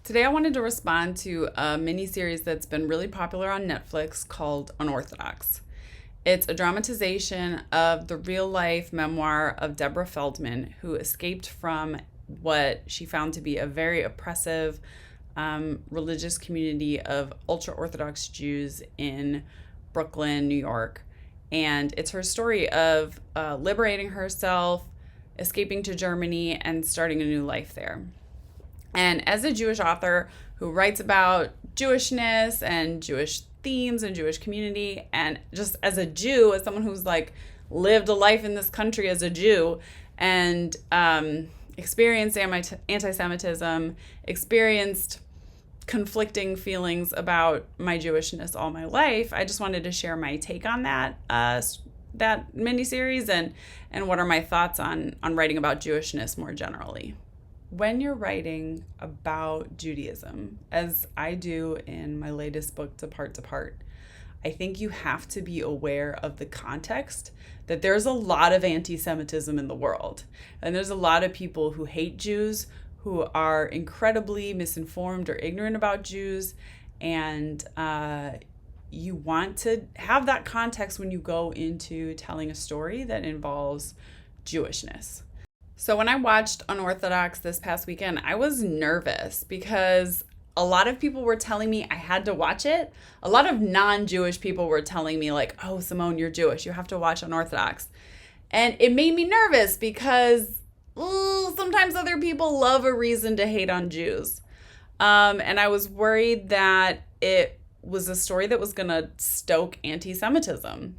Today I wanted to respond to a miniseries that's been really popular on Netflix called Unorthodox. It's a dramatization of the real-life memoir of Deborah Feldman, who escaped from what she found to be a very oppressive religious community of ultra-Orthodox Jews in Brooklyn, New York. And it's her story of liberating herself, escaping to Germany, and starting a new life there. And as a Jewish author who writes about Jewishness and Jewish themes and Jewish community, and just as a Jew, as someone who's lived a life in this country as a Jew and experienced anti-Semitism, experienced conflicting feelings about my Jewishness all my life, I just wanted to share my take on that miniseries and what are my thoughts on writing about Jewishness more generally. When you're writing about Judaism, as I do in my latest book, Depart, I think you have to be aware of the context that there's a lot of anti-Semitism in the world. And there's a lot of people who hate Jews, who are incredibly misinformed or ignorant about Jews. And you want to have that context when you go into telling a story that involves Jewishness. So when I watched Unorthodox this past weekend, I was nervous because a lot of people were telling me I had to watch it. A lot of non-Jewish people were telling me oh, Simone, you're Jewish. You have to watch Unorthodox. And it made me nervous because sometimes other people love a reason to hate on Jews. And I was worried that it was a story that was going to stoke anti-Semitism.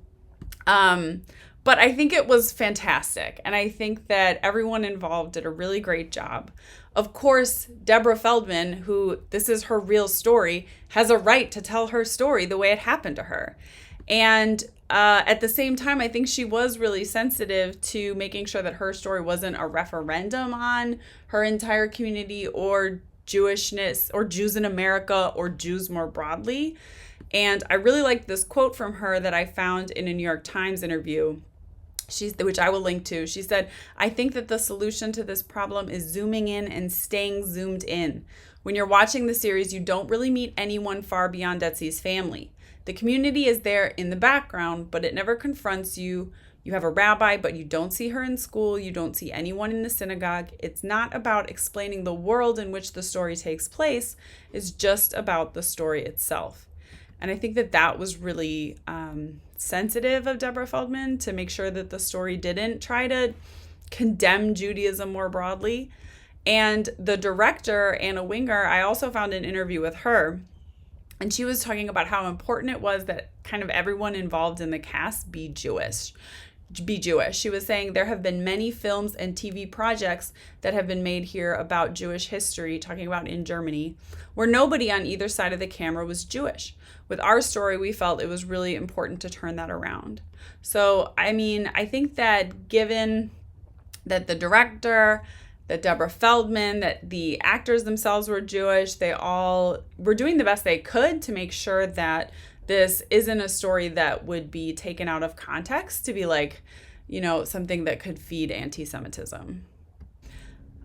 But I think it was fantastic. And I think that everyone involved did a really great job. Of course, Deborah Feldman, who this is her real story, has a right to tell her story the way it happened to her. And at the same time, I think she was really sensitive to making sure that her story wasn't a referendum on her entire community or Jewishness or Jews in America or Jews more broadly. And I really liked this quote from her that I found in a New York Times interview, which I will link to. She said, "I think that the solution to this problem is zooming in and staying zoomed in. When you're watching the series, you don't really meet anyone far beyond Etsy's family. The community is there in the background, but it never confronts you. You have a rabbi, but you don't see her in school. You don't see anyone in the synagogue. It's not about explaining the world in which the story takes place. It's just about the story itself." And I think that was really sensitive of Deborah Feldman to make sure that the story didn't try to condemn Judaism more broadly. And the director, Anna Winger, I also found an interview with her, and she was talking about how important it was that kind of everyone involved in the cast be Jewish. She was saying there have been many films and TV projects that have been made here about Jewish history, talking about in Germany, where nobody on either side of the camera was Jewish. With our story, we felt it was really important to turn that around. So, I think that given that the director, that Deborah Feldman, that the actors themselves were Jewish, they all were doing the best they could to make sure that this isn't a story that would be taken out of context to be something that could feed anti-Semitism.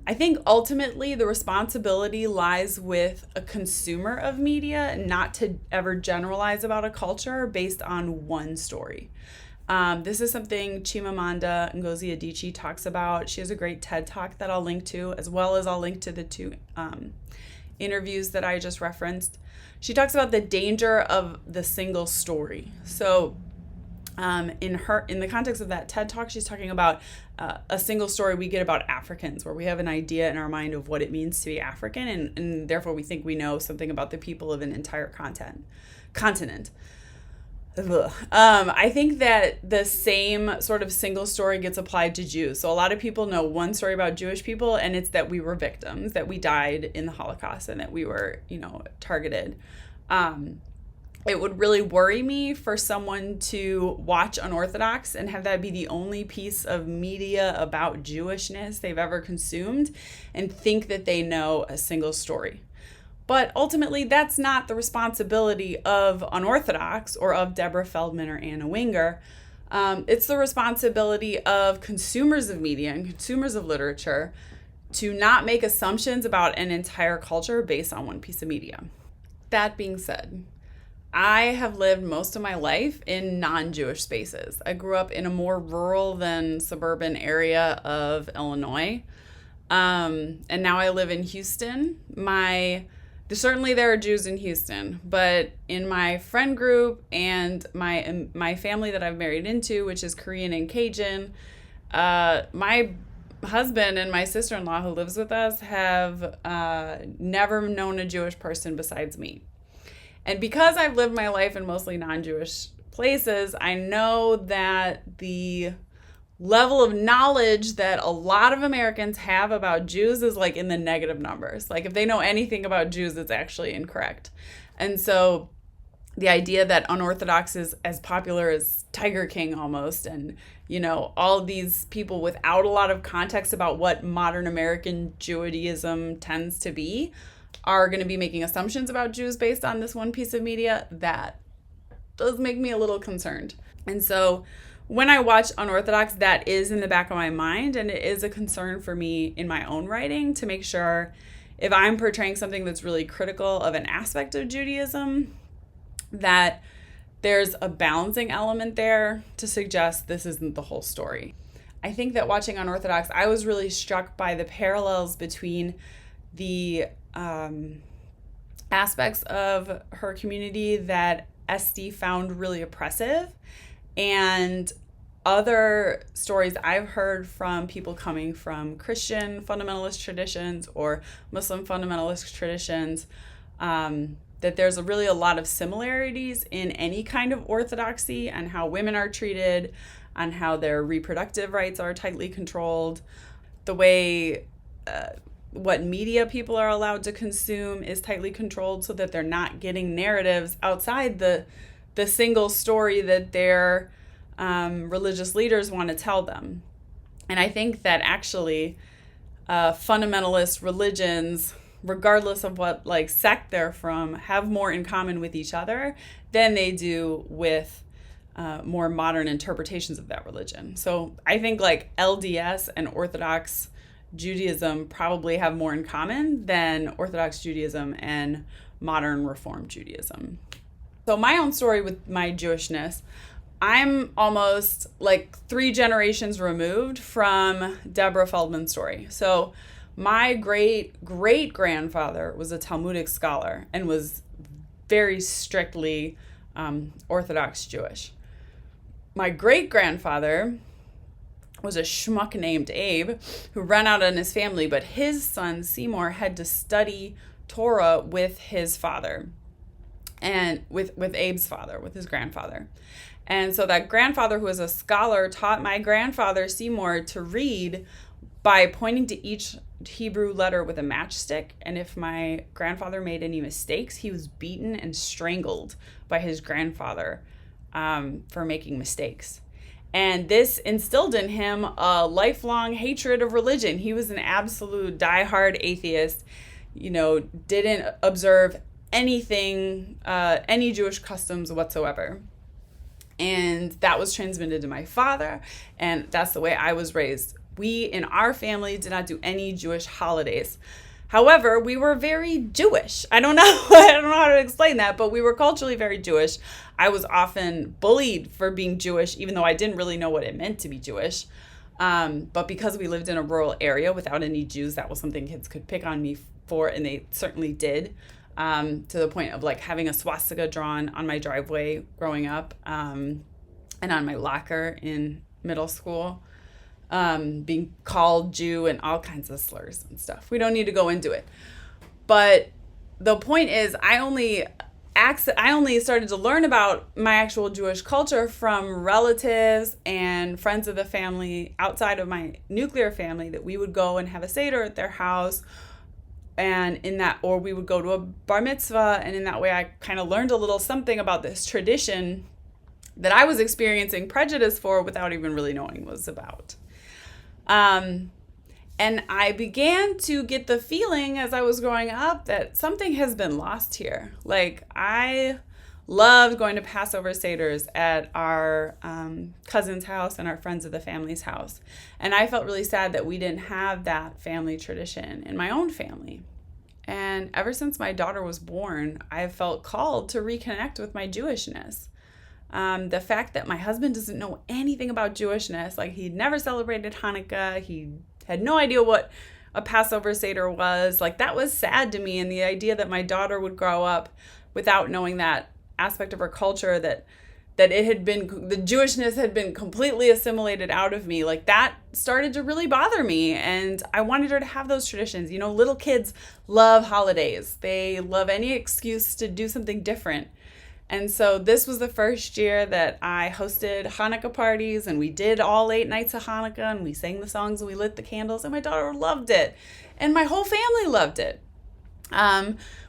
I think ultimately the responsibility lies with a consumer of media, not to ever generalize about a culture based on one story. This is something Chimamanda Ngozi Adichie talks about. She has a great TED Talk that I'll link to, as well as I'll link to the two interviews that I just referenced. She talks about the danger of the single story. So in the context of that TED Talk, she's talking about a single story we get about Africans, where we have an idea in our mind of what it means to be African, and therefore we think we know something about the people of an entire continent. I think that the same sort of single story gets applied to Jews. So a lot of people know one story about Jewish people, and it's that we were victims, that we died in the Holocaust, and that we were, targeted. It would really worry me for someone to watch Unorthodox and have that be the only piece of media about Jewishness they've ever consumed and think that they know a single story. But ultimately, that's not the responsibility of Unorthodox or of Deborah Feldman or Anna Winger. It's the responsibility of consumers of media and consumers of literature to not make assumptions about an entire culture based on one piece of media. That being said, I have lived most of my life in non-Jewish spaces. I grew up in a more rural than suburban area of Illinois. And now I live in Houston. Certainly there are Jews in Houston, but in my friend group and my family that I've married into, which is Korean and Cajun, my husband and my sister-in-law who lives with us have never known a Jewish person besides me. And because I've lived my life in mostly non-Jewish places, I know that the level of knowledge that a lot of Americans have about Jews is like in the negative numbers. Like if they know anything about Jews, it's actually incorrect. And so the idea that Unorthodox is as popular as Tiger King almost, and all these people without a lot of context about what modern American Judaism tends to be are going to be making assumptions about Jews based on this one piece of media, that does make me a little concerned. And so when I watch Unorthodox, that is in the back of my mind, and it is a concern for me in my own writing to make sure if I'm portraying something that's really critical of an aspect of Judaism, that there's a balancing element there to suggest this isn't the whole story. I think that watching Unorthodox, I was really struck by the parallels between the aspects of her community that Esty found really oppressive and other stories I've heard from people coming from Christian fundamentalist traditions or Muslim fundamentalist traditions, that there's really a lot of similarities in any kind of orthodoxy and how women are treated, on how their reproductive rights are tightly controlled, the way what media people are allowed to consume is tightly controlled so that they're not getting narratives outside the single story that their religious leaders want to tell them. And I think that actually fundamentalist religions, regardless of what sect they're from, have more in common with each other than they do with more modern interpretations of that religion. So I think LDS and Orthodox Judaism probably have more in common than Orthodox Judaism and modern Reform Judaism. So my own story with my Jewishness, I'm almost 3 generations removed from Deborah Feldman's story. So my great-great-grandfather was a Talmudic scholar and was very strictly Orthodox Jewish. My great-grandfather was a schmuck named Abe who ran out on his family, but his son Seymour had to study Torah with his father and with Abe's father, with his grandfather. And so that grandfather who was a scholar taught my grandfather Seymour to read by pointing to each Hebrew letter with a matchstick. And if my grandfather made any mistakes, he was beaten and strangled by his grandfather for making mistakes. And this instilled in him a lifelong hatred of religion. He was an absolute diehard atheist, didn't observe anything, any Jewish customs whatsoever. And that was transmitted to my father, and that's the way I was raised. We, in our family, did not do any Jewish holidays. However, we were very Jewish. I don't know how to explain that, but we were culturally very Jewish. I was often bullied for being Jewish, even though I didn't really know what it meant to be Jewish. But because we lived in a rural area without any Jews, that was something kids could pick on me for, and they certainly did, to the point of having a swastika drawn on my driveway growing up, and on my locker in middle school. Being called Jew and all kinds of slurs and stuff. We don't need to go into it. But the point is, I only started to learn about my actual Jewish culture from relatives and friends of the family outside of my nuclear family, that we would go and have a Seder at their house, or we would go to a bar mitzvah, and in that way I kind of learned a little something about this tradition that I was experiencing prejudice for without even really knowing what it was about. And I began to get the feeling as I was growing up that something has been lost here. I loved going to Passover Seders at our cousin's house and our friends of the family's house. And I felt really sad that we didn't have that family tradition in my own family. And ever since my daughter was born, I have felt called to reconnect with my Jewishness. The fact that my husband doesn't know anything about Jewishness, like he'd never celebrated Hanukkah, he had no idea what a Passover Seder was, like that was sad to me. And the idea that my daughter would grow up without knowing that aspect of her culture, that it had been, the Jewishness had been completely assimilated out of me, like that started to really bother me. And I wanted her to have those traditions. You know, little kids love holidays. They love any excuse to do something different. And so this was the first year that I hosted Hanukkah parties, and we did all 8 nights of Hanukkah, and we sang the songs and we lit the candles, and my daughter loved it. And my whole family loved it.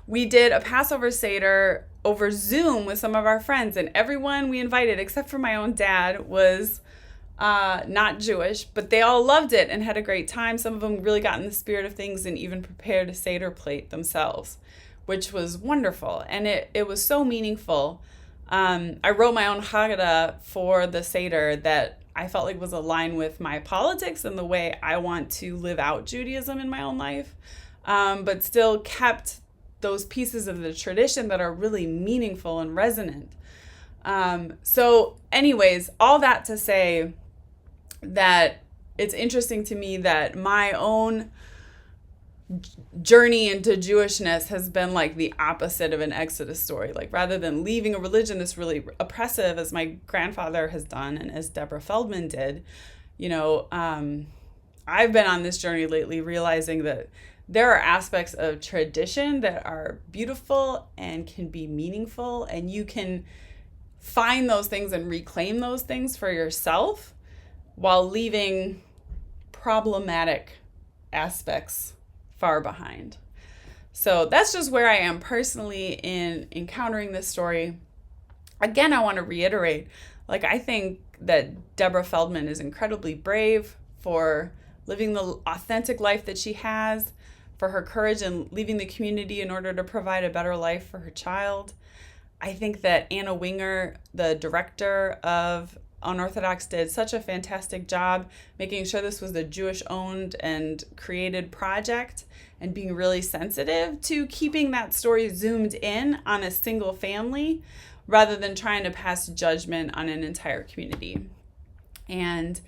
We did a Passover Seder over Zoom with some of our friends, and everyone we invited, except for my own dad, was not Jewish, but they all loved it and had a great time. Some of them really got in the spirit of things and even prepared a Seder plate themselves, which was wonderful. And it was so meaningful. I wrote my own Haggadah for the Seder that I felt like was aligned with my politics and the way I want to live out Judaism in my own life, but still kept those pieces of the tradition that are really meaningful and resonant. So anyways, all that to say that it's interesting to me that my own journey into Jewishness has been like the opposite of an Exodus story. Like rather than leaving a religion that's really oppressive, as my grandfather has done and as Deborah Feldman did, you know, I've been on this journey lately realizing that there are aspects of tradition that are beautiful and can be meaningful, and you can find those things and reclaim those things for yourself while leaving problematic aspects far behind. So that's just where I am personally in encountering this story. Again, I want to reiterate, like, I think that Deborah Feldman is incredibly brave for living the authentic life that she has, for her courage in leaving the community in order to provide a better life for her child. I think that Anna Winger, the director of Unorthodox, did such a fantastic job making sure this was a Jewish-owned and created project and being really sensitive to keeping that story zoomed in on a single family rather than trying to pass judgment on an entire community. And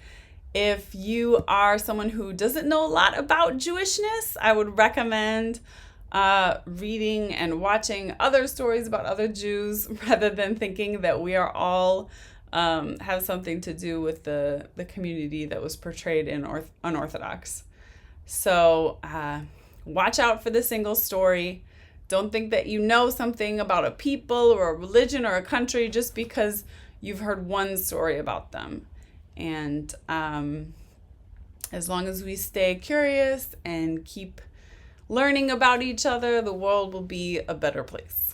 if you are someone who doesn't know a lot about Jewishness, I would recommend reading and watching other stories about other Jews rather than thinking that we are all have something to do with the community that was portrayed in Unorthodox. So watch out for the single story. Don't think that you know something about a people or a religion or a country just because you've heard one story about them. And as long as we stay curious and keep learning about each other, the world will be a better place.